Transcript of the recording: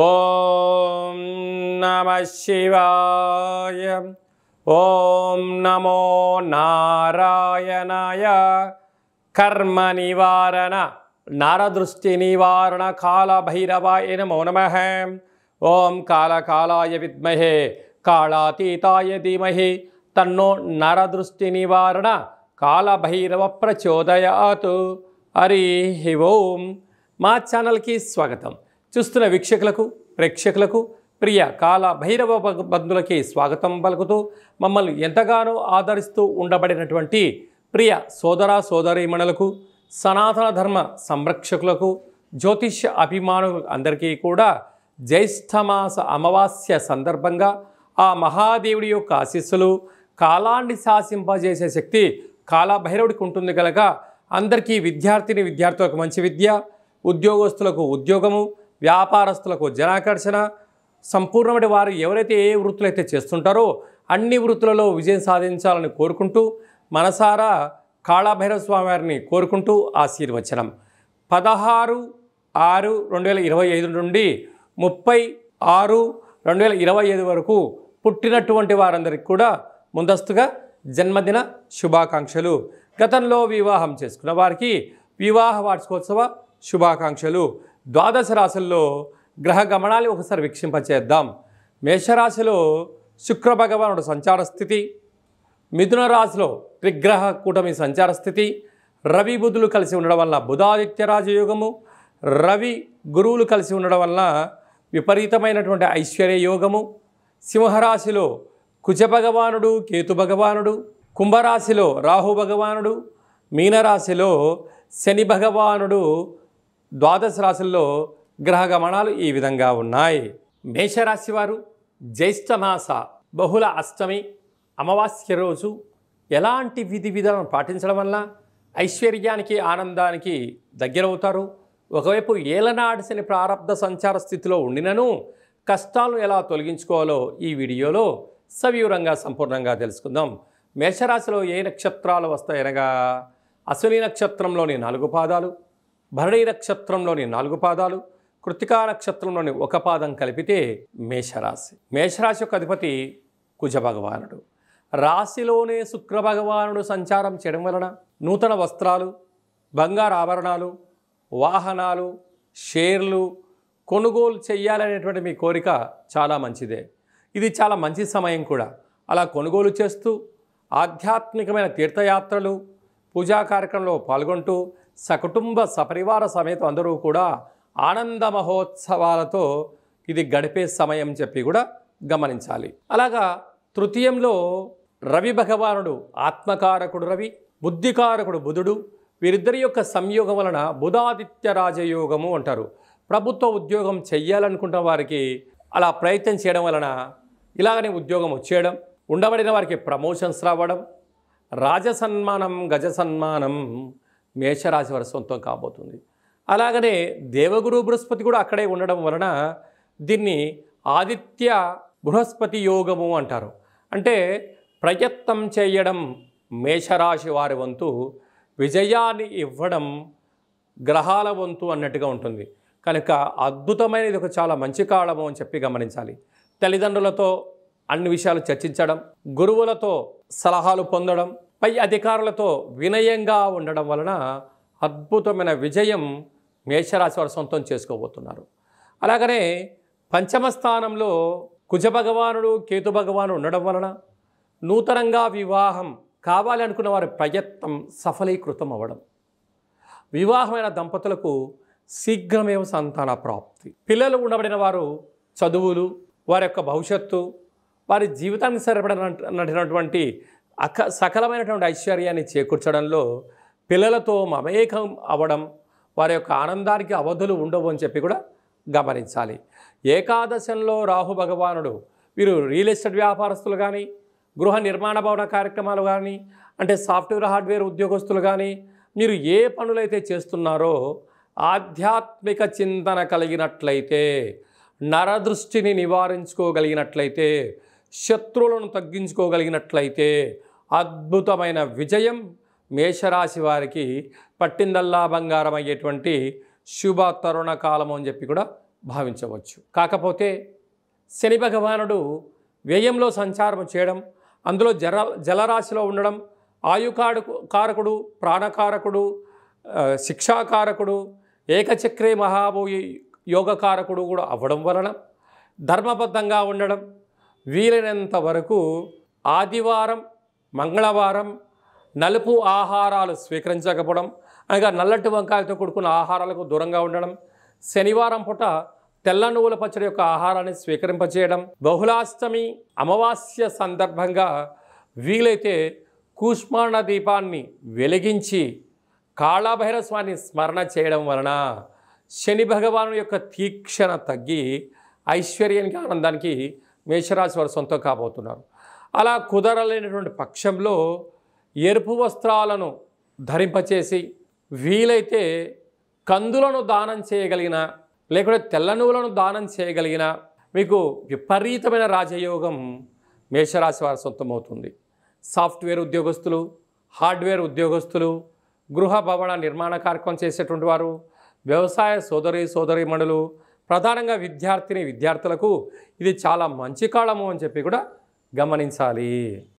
ఓం నమః శివాయ. ఓం నమో నారాయణాయ. కర్మ నివారణ నరదృష్టి నివారణ కాళభైరవాయ నమో నమః. ఓం కాళకాళాయ విద్మహే కాళాతీతాయ ధీమహి తన్నో నరదృష్టి నివారణ కాళభైరవ ప్రచోదయాత్. హరి ఓం. మా ఛానల్కి స్వాగతం. చూస్తున్న వీక్షకులకు ప్రేక్షకులకు ప్రియ కాళభైరవ బంధువులకి స్వాగతం పలుకుతూ మమ్మల్ని ఎంతగానో ఆదరిస్తూ ఉండబడినటువంటి ప్రియ సోదర సోదరీమణులకు సనాతన ధర్మ సంరక్షకులకు జ్యోతిష్య అభిమానులకు అందరికీ కూడా జ్యేష్ఠమాస అమావాస్య సందర్భంగా ఆ మహాదేవుడి యొక్క ఆశీస్సులు కాలాన్ని శాసింపజేసే శక్తి కాళభైరవుడికి ఉంటుంది కనుక అందరికీ విద్యార్థులకు మంచి విద్య, ఉద్యోగస్తులకు ఉద్యోగము, వ్యాపారస్తులకు జనాకర్షణ, సంపూర్ణమైన వారు ఎవరైతే ఏ వృత్తులు అయితే చేస్తుంటారో అన్ని వృత్తులలో విజయం సాధించాలని కోరుకుంటూ మనసారా కాళభైరవ స్వామి వారిని కోరుకుంటూ ఆశీర్వచనం. 16/6/2025 నుండి 30/6/2025 వరకు పుట్టినటువంటి వారందరికీ కూడా ముందస్తుగా జన్మదిన శుభాకాంక్షలు. గతంలో వివాహం చేసుకున్న వారికి వివాహ వార్షికోత్సవ శుభాకాంక్షలు. ద్వాదశ రాశుల్లో గ్రహ గమనాలు ఒకసారి వీక్షింపచేద్దాం. మేషరాశిలో శుక్ర భగవానుడు సంచార స్థితి, మిథున రాశిలో త్రిగ్రహ కూటమి సంచార స్థితి, రవి బుధులు కలిసి ఉండడం వల్ల బుధాదిత్య రాజయోగము, రవి గురువులు కలిసి ఉండడం వల్ల విపరీతమైనటువంటి ఐశ్వర్య యోగము. సింహరాశిలో కుజ భగవానుడు కేతు భగవానుడు, కుంభరాశిలో రాహు భగవానుడు, మీనరాశిలో శని భగవానుడు. ద్వాదశ రాశుల్లో గ్రహ గమనాలు ఈ విధంగా ఉన్నాయి. మేషరాశి వారు జ్యేష్ఠమాస బహుళ అష్టమి అమావాస్య రోజు ఎలాంటి విధి విధానం పాటించడం వల్ల ఐశ్వర్యానికి ఆనందానికి దగ్గరవుతారు. ఒకవైపు ఏలనాటి శని ప్రారబ్ధ సంచార స్థితిలో ఉండినను కష్టాలను ఎలా తొలగించుకోవాలో ఈ వీడియోలో సవివరంగా సంపూర్ణంగా తెలుసుకుందాం. మేషరాశిలో ఏ నక్షత్రాలు వస్తాయనగా అశ్విని నక్షత్రంలోని 4 పాదాలు, భరణి నక్షత్రంలోని 4 పాదాలు, కృత్తికా నక్షత్రంలోని 1 పాదం కలిపితే మేషరాశి. మేషరాశి యొక్క అధిపతి కుజ భగవానుడు. రాశిలోనే శుక్ర భగవానుడు సంచారం చేయడం వలన నూతన వస్త్రాలు, బంగారు ఆభరణాలు, వాహనాలు, షేర్లు కొనుగోలు చేయాలనేటువంటి మీ కోరిక చాలా మంచిదే. ఇది చాలా మంచి సమయం కూడా. అలా కొనుగోలు చేస్తూ ఆధ్యాత్మికమైన తీర్థయాత్రలు, పూజా కార్యక్రమంలో పాల్గొంటూ సకుటుంబ సపరివార సమేతం అందరూ కూడా ఆనంద మహోత్సవాలతో ఇది గడిపే సమయం చెప్పి కూడా గమనించాలి. అలాగా తృతీయంలో రవి భగవానుడు ఆత్మకారకుడు రవి, బుద్ధికారకుడు బుధుడు. వీరిద్దరి యొక్క సంయోగం వలన బుధాదిత్య రాజయోగము అంటారు. ప్రభుత్వ ఉద్యోగం చెయ్యాలనుకుంటున్న వారికి అలా ప్రయత్నం చేయడం వలన ఇలాగనే ఉద్యోగం వచ్చేయడం, ఉండబడిన వారికి ప్రమోషన్స్ రావడం, రాజసన్మానం గజ సన్మానం మేషరాశి వారి సొంతం కాబోతుంది. అలాగనే దేవగురు బృహస్పతి కూడా అక్కడే ఉండడం వలన దీన్ని ఆదిత్య బృహస్పతి యోగము అంటారు. అంటే ప్రయత్నం చేయడం మేషరాశి వారి వంతు, విజయాన్ని ఇవ్వడం గ్రహాల వంతు అన్నట్టుగా ఉంటుంది. కనుక అద్భుతమైనది ఒక చాలా మంచి కాలము అని చెప్పి గమనించాలి. తల్లిదండ్రులతో అన్ని విషయాలు చర్చించడం, గురువులతో సలహాలు పొందడం, పై అధికారులతో వినయంగా ఉండడం వలన అద్భుతమైన విజయం మేషరాశి వారు సొంతం చేసుకోబోతున్నారు. అలాగనే పంచమ స్థానంలో కుజ భగవానుడు కేతు భగవానుడు ఉండడం వలన నూతనంగా వివాహం కావాలి అనుకున్న వారి ప్రయత్నం సఫలీకృతం అవ్వడం, వివాహమైన దంపతులకు శీఘ్రమేవ సంతాన ప్రాప్తి, పిల్లలు ఉండబడిన వారు చదువులు, వారి యొక్క భవిష్యత్తు, వారి జీవితానికి సరిపడినటువంటి సకలమైనటువంటి ఐశ్వర్యాన్ని చేకూర్చడంలో పిల్లలతో మమేకం అవ్వడం, వారి యొక్క ఆనందానికి అవధులు ఉండవు అని చెప్పి కూడా గమనించాలి. ఏకాదశంలో రాహు భగవానుడు. వీరు రియల్ ఎస్టేట్ వ్యాపారస్తులు కానీ, గృహ నిర్మాణ భవన కార్యక్రమాలు కానీ, అంటే సాఫ్ట్వేర్ హార్డ్వేర్ ఉద్యోగస్తులు కానీ, మీరు ఏ పనులైతే చేస్తున్నారో ఆధ్యాత్మిక చింతన కలిగినట్లయితే, నరదృష్టిని నివారించుకోగలిగినట్లయితే, శత్రువులను తగ్గించుకోగలిగినట్లయితే అద్భుతమైన విజయం మేషరాశి వారికి పట్టిందల్లా బంగారం అయ్యేటువంటి శుభ తరుణ కాలం అని చెప్పి కూడా భావించవచ్చు. కాకపోతే శని భగవానుడు వ్యయంలో సంచారం చేయడం, అందులో జలరాశిలో ఉండడం, కారకుడు, ప్రాణకారకుడు, శిక్షాకారకుడు, ఏకచక్రే మహాభూయి యోగకారకుడు కూడా అవ్వడం వలన ధర్మబద్ధంగా ఉండడం, వీలైనంత వరకు ఆదివారం, మంగళవారం నలుపు ఆహారాలు స్వీకరించకపోవడం, అనగా నల్లటి వంకాయలతో కూడుకున్న ఆహారాలకు దూరంగా ఉండడం, శనివారం పూట తెల్ల నువ్వుల పచ్చడి యొక్క ఆహారాన్ని స్వీకరింపచేయడం, బహుళాష్టమి అమావాస్య సందర్భంగా వీలైతే కూష్మాండ దీపాన్ని వెలిగించి కాళభైరవ స్వామిని స్మరణ చేయడం వలన శని భగవాను యొక్క తీక్షణ తగ్గి ఐశ్వర్యానికి, ఆనందానికి మేషరాశి వారు సొంతం కాబోతున్నారు. అలా కుదరలేనటువంటి పక్షంలో ఎరుపు వస్త్రాలను ధరింపచేసి వీలైతే కందులను దానం చేయగలిగిన, లేకుంటే తెల్ల నువ్వులను దానం చేయగలిగిన మీకు విపరీతమైన రాజయోగం మేషరాశి వారి సొంతమవుతుంది. సాఫ్ట్వేర్ ఉద్యోగస్తులు, హార్డ్వేర్ ఉద్యోగస్తులు, గృహ భవన నిర్మాణ కార్యక్రమం చేసేటువంటి వారు, వ్యవసాయ సోదరీమణులు, ప్రధానంగా విద్యార్థులకు ఇది చాలా మంచి కాలము అని చెప్పి కూడా గమనించాలి.